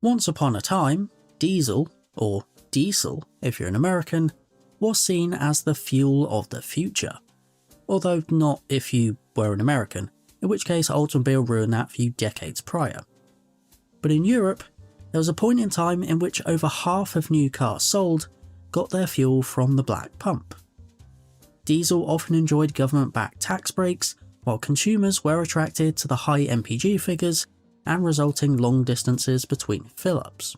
Once upon a time, diesel, or diesel if you're an American, was seen as the fuel of the future. Although not if you were an American, in which case Oldsmobile ruined that a few decades prior. But in Europe, there was a point in time in which over half of new cars sold got their fuel from the black pump. Diesel often enjoyed government-backed tax breaks, while consumers were attracted to the high MPG figures and resulting long distances between fill-ups.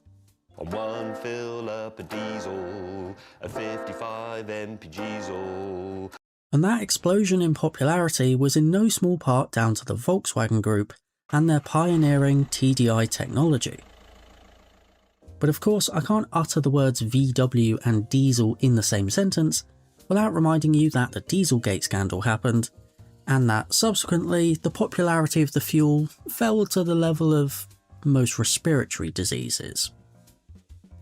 On one fill up a diesel, a 55 MPGs. And that explosion in popularity was in no small part down to the Volkswagen Group and their pioneering TDI technology. But of course, I can't utter the words VW and diesel in the same sentence without reminding you that the Dieselgate scandal happened, and that subsequently the popularity of the fuel fell to the level of most respiratory diseases.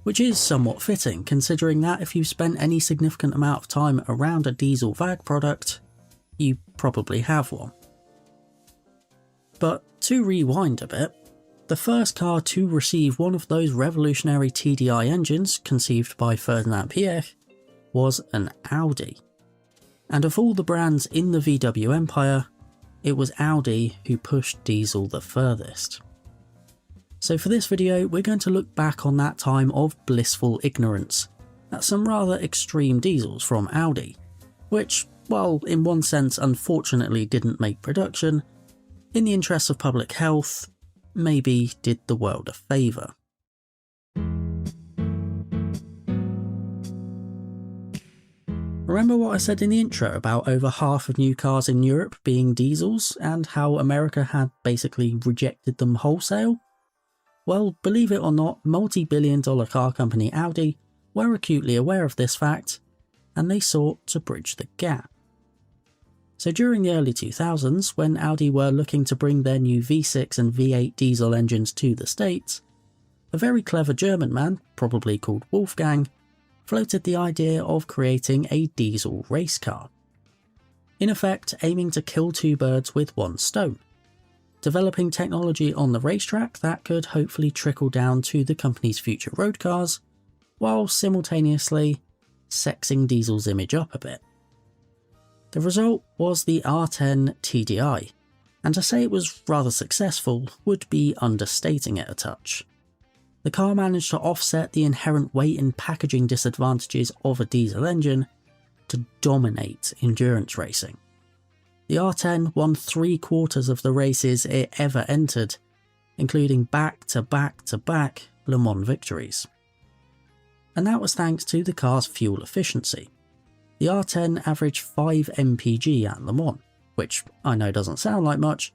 Which is somewhat fitting, considering that if you've spent any significant amount of time around a diesel VAG product, you probably have one. But to rewind a bit, the first car to receive one of those revolutionary TDI engines conceived by Ferdinand Piëch was an Audi. And of all the brands in the VW empire, it was Audi who pushed diesel the furthest. So for this video, we're going to look back on that time of blissful ignorance at some rather extreme diesels from Audi, which, while in one sense unfortunately didn't make production, in the interests of public health, maybe did the world a favour. Remember what I said in the intro about over half of new cars in Europe being diesels and how America had basically rejected them wholesale? Well, believe it or not, multi-billion-dollar car company Audi were acutely aware of this fact, and they sought to bridge the gap. So during the early 2000s, when Audi were looking to bring their new V6 and V8 diesel engines to the States, a very clever German man, probably called Wolfgang, floated the idea of creating a diesel race car. In effect, aiming to kill two birds with one stone. Developing technology on the racetrack that could hopefully trickle down to the company's future road cars, while simultaneously sexing diesel's image up a bit. The result was the R10 TDI, and to say it was rather successful would be understating it a touch. The car managed to offset the inherent weight and packaging disadvantages of a diesel engine to dominate endurance racing. The R10 won 3/4 of the races it ever entered, including back-to-back-to-back Le Mans victories. And that was thanks to the car's fuel efficiency. The R10 averaged 5 mpg at Le Mans, which I know doesn't sound like much,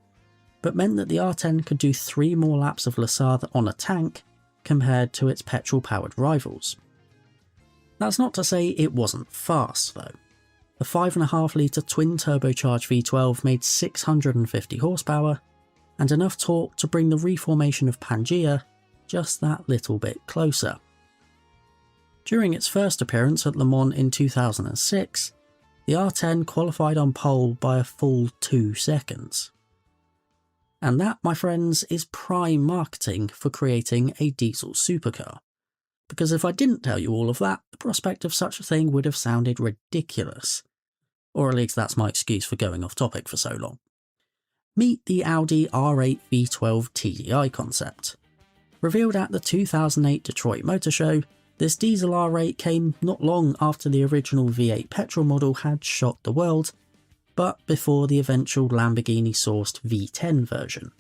but meant that the R10 could do 3 more laps of Le Sard on a tank compared to its petrol-powered rivals. That's not to say it wasn't fast though. The 5.5 litre twin-turbocharged V12 made 650 horsepower, and enough torque to bring the reformation of Pangea just that little bit closer. During its first appearance at Le Mans in 2006, the R10 qualified on pole by a full 2 seconds. And that, my friends, is prime marketing for creating a diesel supercar. Because if I didn't tell you all of that, the prospect of such a thing would have sounded ridiculous. Or at least that's my excuse for going off topic for so long. Meet the Audi R8 V12 TDI concept. Revealed at the 2008 Detroit Motor Show, this diesel R8 came not long after the original V8 petrol model had shocked the world, but before the eventual Lamborghini-sourced V10 version.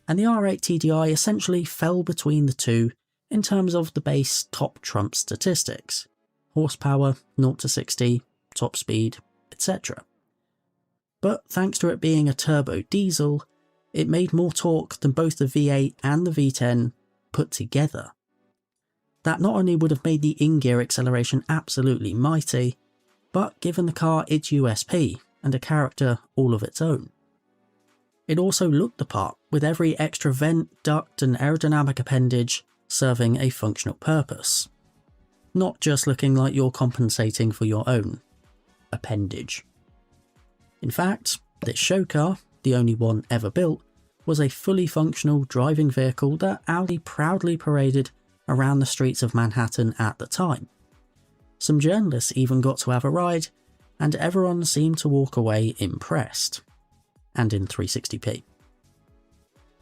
And the R8 TDI essentially fell between the two in terms of the base top trump statistics: horsepower, 0 to 60, top speed, etc. But thanks to it being a turbo diesel, it made more torque than both the V8 and the V10 put together. That not only would have made the in-gear acceleration absolutely mighty, but given the car its USP and a character all of its own. It also looked the part, with every extra vent, duct and aerodynamic appendage serving a functional purpose. Not just looking like you're compensating for your own appendage. In fact, this show car, the only one ever built, was a fully functional driving vehicle that Audi proudly paraded around the streets of Manhattan at the time. Some journalists even got to have a ride, and everyone seemed to walk away impressed. And in 360p.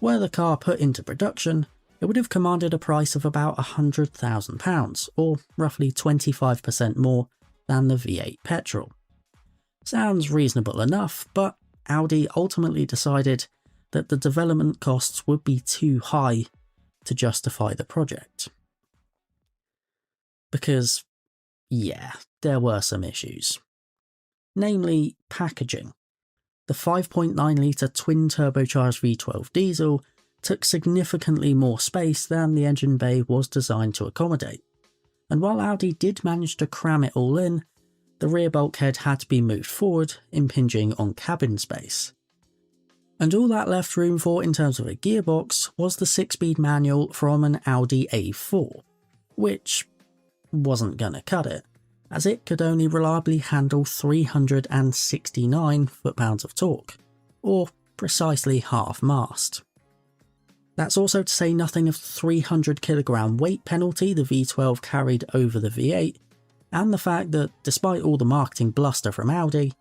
Were the car put into production, it would have commanded a price of about £100,000, or roughly 25% more than the V8 petrol. Sounds reasonable enough, but Audi ultimately decided that the development costs would be too high to justify the project. Because, yeah, there were some issues. Namely, packaging. The 5.9 litre twin-turbocharged V12 diesel took significantly more space than the engine bay was designed to accommodate, and while Audi did manage to cram it all in, the rear bulkhead had to be moved forward, impinging on cabin space. And all that left room for in terms of a gearbox was the 6-speed manual from an Audi A4, which wasn't gonna cut it, as it could only reliably handle 369 foot-pounds of torque, or precisely half-mast. That's also to say nothing of the 300 kilogram weight penalty the V12 carried over the V8, and the fact that, despite all the marketing bluster from Audi,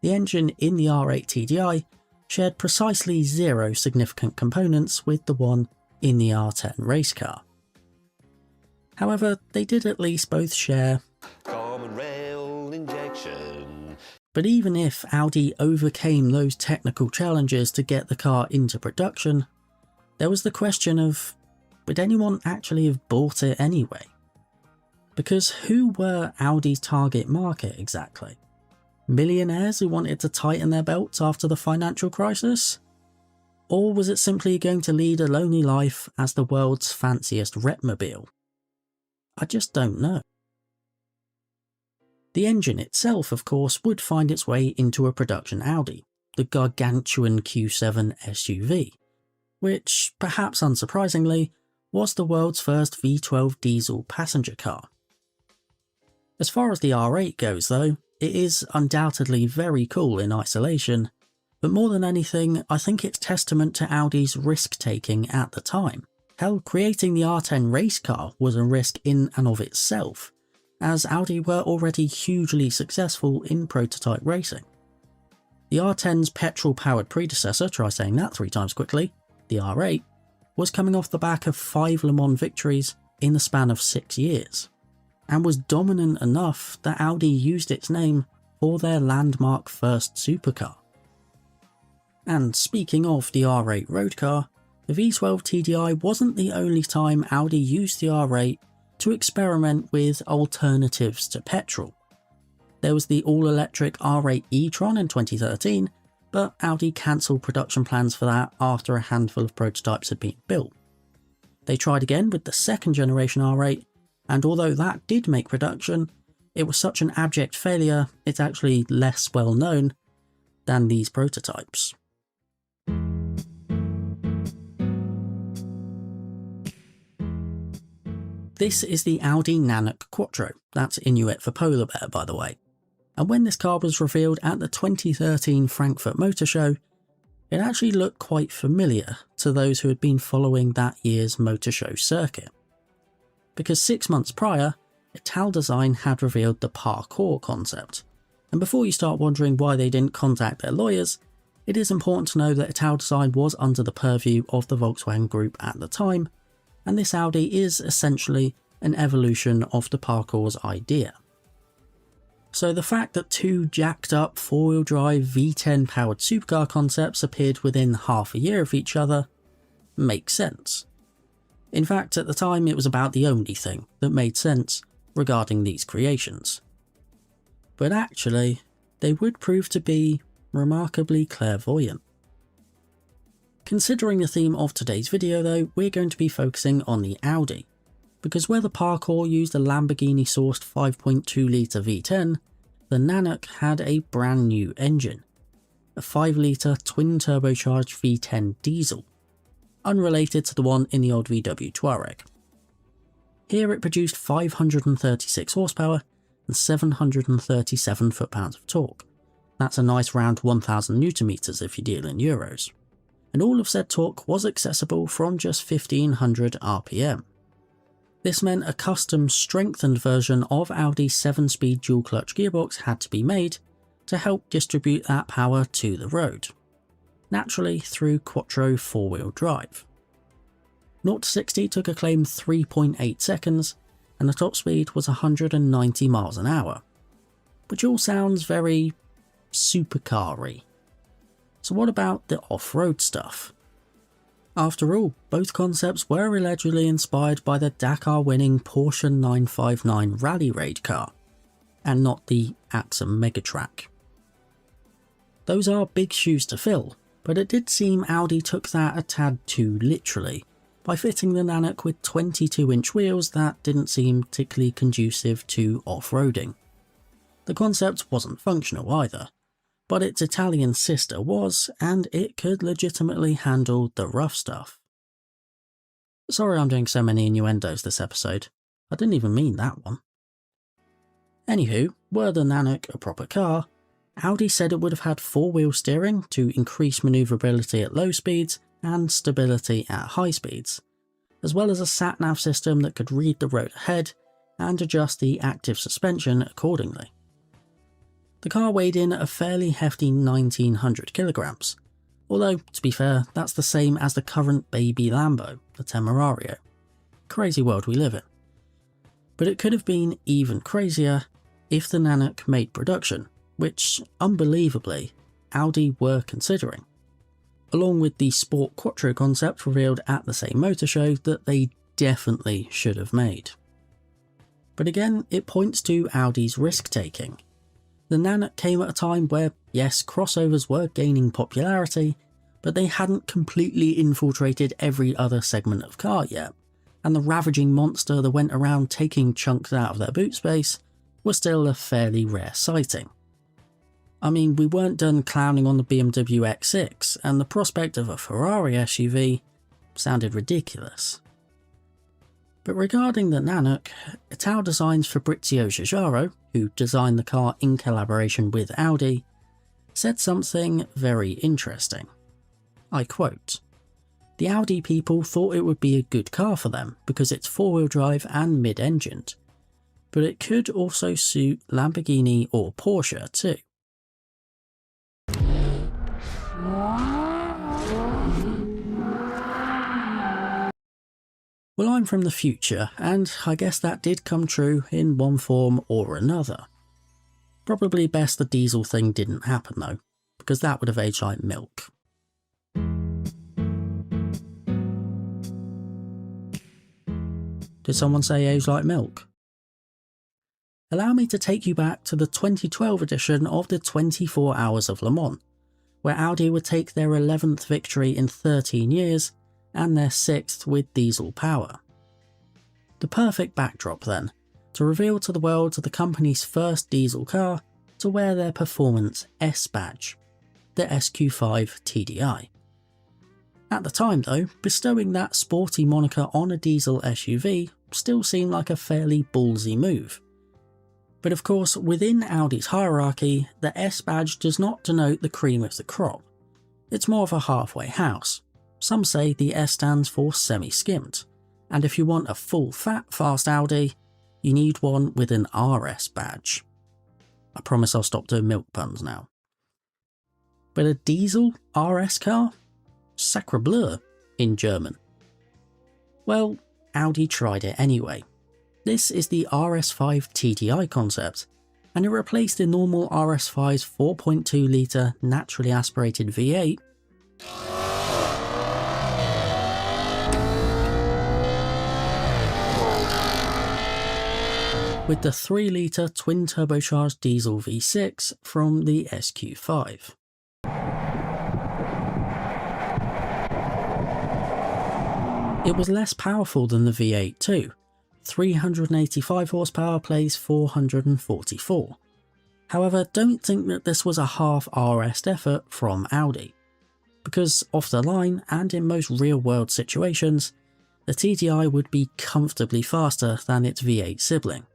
the engine in the R8 TDI shared precisely 0 significant components with the one in the R10 race car. However, they did at least both share common rail injection. But even if Audi overcame those technical challenges to get the car into production, there was the question of, would anyone actually have bought it anyway? Because who were Audi's target market exactly? Millionaires who wanted to tighten their belts after the financial crisis? Or was it simply going to lead a lonely life as the world's fanciest repmobile? I just don't know. The engine itself, of course, would find its way into a production Audi, the gargantuan Q7 SUV, which, perhaps unsurprisingly, was the world's first V12 diesel passenger car. As far as the R8 goes though, it is undoubtedly very cool in isolation, but more than anything, I think it's testament to Audi's risk-taking at the time. Hell, creating the R10 race car was a risk in and of itself, as Audi were already hugely successful in prototype racing. The R10's petrol-powered predecessor, try saying that 3 times quickly, the R8, was coming off the back of 5 Le Mans victories in the span of 6 years, and was dominant enough that Audi used its name for their landmark first supercar. And speaking of the R8 road car, the V12 TDI wasn't the only time Audi used the R8 to experiment with alternatives to petrol. There was the all-electric R8 e-tron in 2013, but Audi cancelled production plans for that after a handful of prototypes had been built. They tried again with the second generation R8, and although that did make production, it was such an abject failure it's actually less well known than these prototypes. This is the Audi Nanuk Quattro, that's Inuit for polar bear by the way, and when this car was revealed at the 2013 Frankfurt Motor Show, it actually looked quite familiar to those who had been following that year's motor show circuit. Because 6 months prior, Ital Design had revealed the parkour concept, and before you start wondering why they didn't contact their lawyers, it is important to know that Ital Design was under the purview of the Volkswagen Group at the time, and this Audi is essentially an evolution of the parkour's idea. So the fact that 2 jacked up 4-wheel drive V10 powered supercar concepts appeared within half a year of each other makes sense. In fact, at the time it was about the only thing that made sense regarding these creations. But actually, they would prove to be remarkably clairvoyant. Considering the theme of today's video though, we're going to be focusing on the Audi, because where the parkour used a Lamborghini-sourced 5.2 litre V10, the Nanuk had a brand new engine, a 5 litre twin-turbocharged V10 diesel, unrelated to the one in the old VW Touareg. Here it produced 536 horsepower and 737 foot-pounds of torque. That's a nice round 1000 Nm if you deal in euros. and all of said torque was accessible from just 1500 RPM. This meant a custom strengthened version of Audi's 7-speed dual clutch gearbox had to be made to help distribute that power to the road, naturally through Quattro 4-wheel drive. 0 to 60 took a claimed 3.8 seconds, and the top speed was 190 miles an hour, which all sounds very supercar-y. So what about the off-road stuff? After all, both concepts were allegedly inspired by the Dakar-winning Porsche 959 Rally Raid car, and not the Axum Megatrack. Those are big shoes to fill, but it did seem Audi took that a tad too literally, by fitting the Nanuk with 22-inch wheels that didn't seem particularly conducive to off-roading. The concept wasn't functional either, but its Italian sister was, and it could legitimately handle the rough stuff. Sorry I'm doing so many innuendos this episode, I didn't even mean that one. Anywho, were the Nanuk a proper car, Audi said it would have had 4-wheel steering to increase manoeuvrability at low speeds and stability at high speeds, as well as a sat-nav system that could read the road ahead and adjust the active suspension accordingly. The car weighed in a fairly hefty 1900 kilograms, although, to be fair, that's the same as the current baby Lambo, the Temerario. Crazy world we live in. But it could have been even crazier if the Nanuk made production, which, unbelievably, Audi were considering, along with the Sport Quattro concept revealed at the same motor show that they definitely should have made. But again, it points to Audi's risk-taking. The Nanuk came at a time where, yes, crossovers were gaining popularity, but they hadn't completely infiltrated every other segment of car yet, and the ravaging monster that went around taking chunks out of their boot space was still a fairly rare sighting. I mean, we weren't done clowning on the BMW X6, and the prospect of a Ferrari SUV sounded ridiculous. But regarding the Nanuk, Ital Designs Fabrizio Giugiaro, who designed the car in collaboration with Audi, said something very interesting. I quote, "The Audi people thought it would be a good car for them because it's 4-wheel drive and mid-engined, but it could also suit Lamborghini or Porsche too." Well, I'm from the future, and I guess that did come true in one form or another. Probably best the diesel thing didn't happen though, because that would have aged like milk. Did someone say aged like milk? Allow me to take you back to the 2012 edition of the 24 Hours of Le Mans, where Audi would take their 11th victory in 13 years, and their 6th with diesel power. The perfect backdrop then, to reveal to the world the company's first diesel car to wear their performance S badge, the SQ5 TDI. At the time though, bestowing that sporty moniker on a diesel SUV still seemed like a fairly ballsy move. But of course, within Audi's hierarchy, the S badge does not denote the cream of the crop. It's more of a halfway house. Some say the S stands for semi-skimmed, and if you want a full fat fast Audi, you need one with an RS badge. I promise I'll stop doing milk puns now. But a diesel RS car? Sacre bleu in German. Well, Audi tried it anyway. This is the RS5 TDI concept, and it replaced the normal RS5's 4.2 litre naturally aspirated V8 with the 3 litre twin turbocharged diesel V6 from the SQ5. It was less powerful than the V8 too. 385 horsepower plays 444. However, don't think that this was a half RS effort from Audi, because off the line and in most real world situations, the TDI would be comfortably faster than its V8 sibling.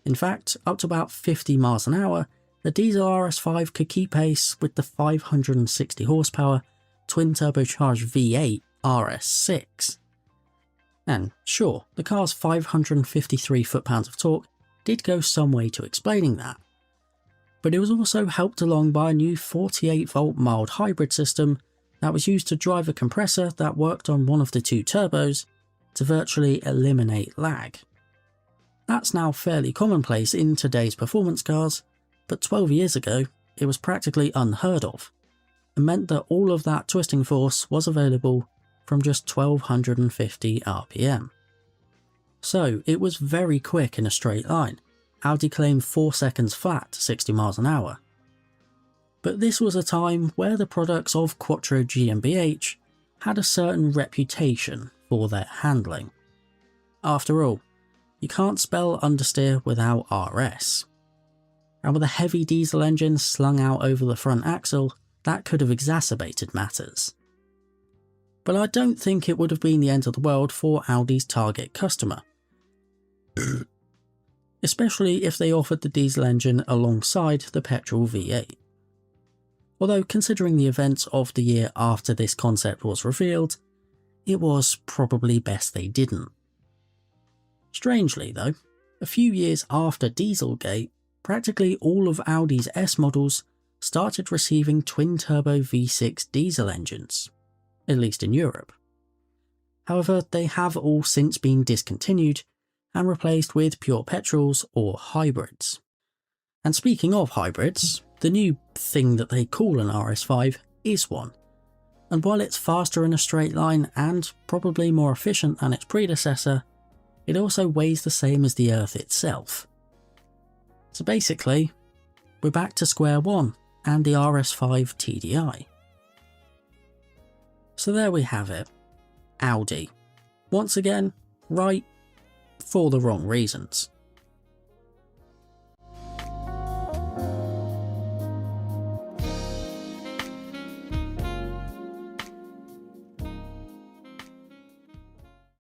In fact, up to about 50 miles an hour, the diesel RS5 could keep pace with the 560 horsepower twin-turbocharged V8 RS6. And sure, the car's 553 foot-pounds of torque did go some way to explaining that, but it was also helped along by a new 48-volt mild hybrid system that was used to drive a compressor that worked on one of the two turbos to virtually eliminate lag. That's now fairly commonplace in today's performance cars, but 12 years ago it was practically unheard of, and meant that all of that twisting force was available from just 1250 RPM. So it was very quick in a straight line. Audi claimed 4 seconds flat to 60 miles an hour. But this was a time where the products of Quattro GmbH had a certain reputation for their handling. After all, you can't spell understeer without RS. And with a heavy diesel engine slung out over the front axle, that could have exacerbated matters. But I don't think it would have been the end of the world for Audi's target customer. Especially if they offered the diesel engine alongside the petrol V8. Although considering the events of the year after this concept was revealed, it was probably best they didn't. Strangely though, a few years after Dieselgate, practically all of Audi's S models started receiving twin-turbo V6 diesel engines, at least in Europe. However, they have all since been discontinued and replaced with pure petrols or hybrids. And speaking of hybrids, the new thing that they call an RS5 is one. And while it's faster in a straight line and probably more efficient than its predecessor, it also weighs the same as the Earth itself. So basically, we're back to square one and the RS5 TDI. So there we have it. Audi. Once again, right for the wrong reasons.